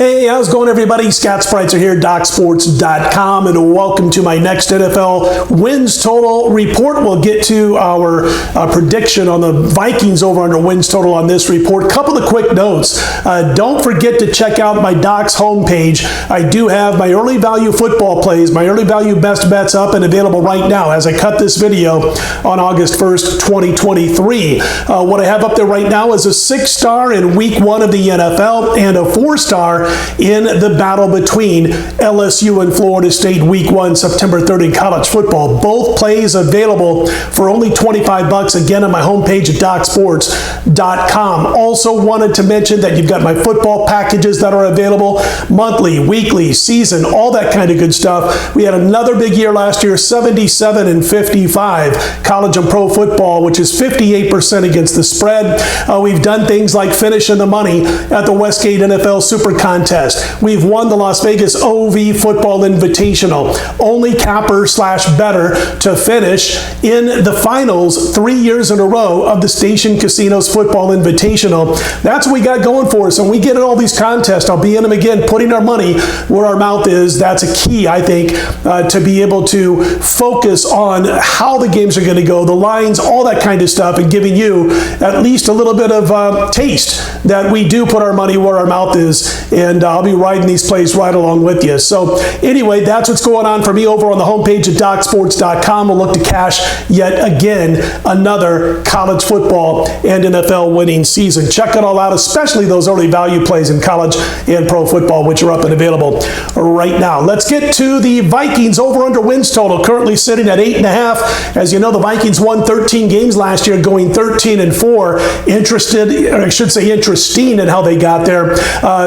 Hey, how's it going, everybody? Scott Spreitzer here, DocSports.com, and welcome to my next NFL wins total report. We'll get to our prediction on the Vikings over-under wins total on this report. Couple of quick notes. Don't forget to check out my Docs homepage. I do have my early value football plays, my early value best bets up and available right now as I cut this video on August 1st, 2023. What I have up there right now is a 6-star in week 1 of the NFL and a 4-star in the battle between LSU and Florida State week 1, September 3rd in college football. Both plays available for only $25 again on my homepage at DocSports.com. Also wanted to mention that you've got my football packages that are available monthly, weekly, season, all that kind of good stuff. We had another big year last year, 77 and 55 college and pro football, which is 58% against the spread. We've done things like finishing the money at the Westgate NFL Super Contest. We've won the Las Vegas OV Football Invitational. Only capper/better to finish in the finals 3 years in a row of the Station Casinos Football Invitational. That's what we got going for us. And we get in all these contests. I'll be in them again, putting our money where our mouth is. That's a key, I think, to be able to focus on how the games are going to go, the lines, all that kind of stuff, and giving you at least a little bit of taste that we do put our money where our mouth is. And I'll be riding these plays right along with you. So anyway, that's what's going on for me over on the homepage at DocSports.com. We'll look to cash yet again another college football and NFL winning season. Check it all out, especially those early value plays in college and pro football, which are up and available right now. Let's get to the Vikings over-under wins total, currently sitting at 8.5. As you know, the Vikings won 13 games last year, going 13-4. Interesting in how they got there.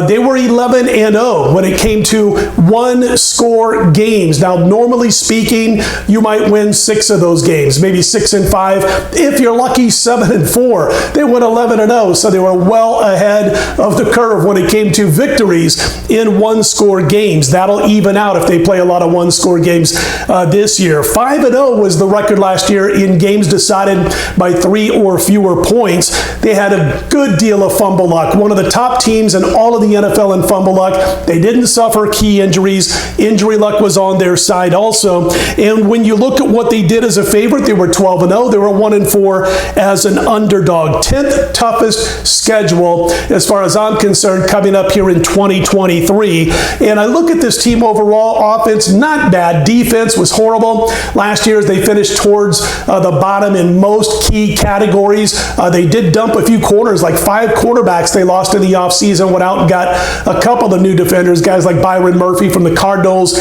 They were 11-0 when it came to one-score games. Now, normally speaking, you might win 6 of those games, maybe 6-5. If you're lucky, 7-4. They went 11-0, so they were well ahead of the curve when it came to victories in one-score games. That'll even out if they play a lot of one-score games this year. 5-0 was the record last year in games decided by 3 or fewer points. They had a good deal of fumble luck. One of the top teams in all of the NFL in fumble luck. They didn't suffer key injuries. Injury luck was on their side also. And when you look at what they did as a favorite, they were 12-0. They were 1-4 as an underdog. 10th toughest schedule as far as I'm concerned coming up here in 2023. And I look at this team overall. Offense, not bad. Defense was horrible. Last year, they finished towards the bottom in most key categories. They did dump a few corners, like 5 quarterbacks they lost in the offseason, went out and got a couple of new defenders, guys like Byron Murphy from the Cardinals,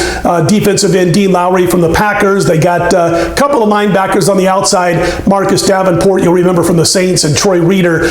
defensive end Dean Lowry from the Packers. They got a couple of linebackers on the outside, Marcus Davenport, you'll remember from the Saints, and Troy Reeder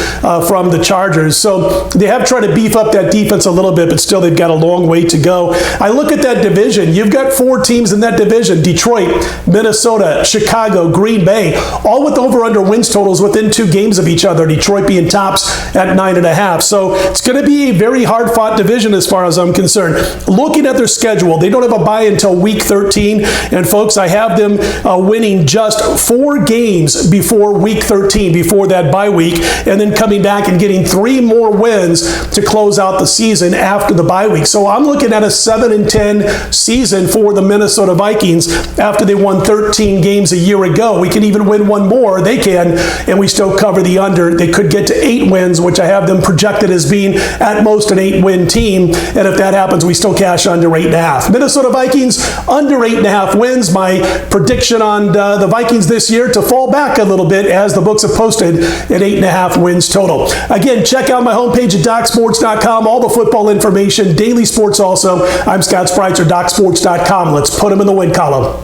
from the Chargers. So they have tried to beef up that defense a little bit, but still they've got a long way to go. I look at that division. You've got 4 teams in that division: Detroit, Minnesota, Chicago, Green Bay, all with over-under wins totals within 2 games of each other. Detroit being tops at 9.5. So it's going to be a very hard-fought division as far as I'm concerned. Looking at their schedule, they don't have a bye until week 13. And folks, I have them winning just 4 games before week 13, before that bye week, and then coming back and getting 3 more wins to close out the season after the bye week. So I'm looking at a 7-10 season for the Minnesota Vikings after they won 13 games a year ago. We can even win 1 more. They can, and we still cover the under. They could get to 8 wins, which I have them projected as being at most an 8-win team. And if that happens, we still cash under 8.5. Minnesota Vikings under 8.5 wins. My prediction on the Vikings this year to fall back a little bit as the books have posted at 8.5 wins total. Again, check out my homepage at DocSports.com. All the football information, daily sports also. I'm Scott Spreitzer, DocSports.com. Let's put them in the win column.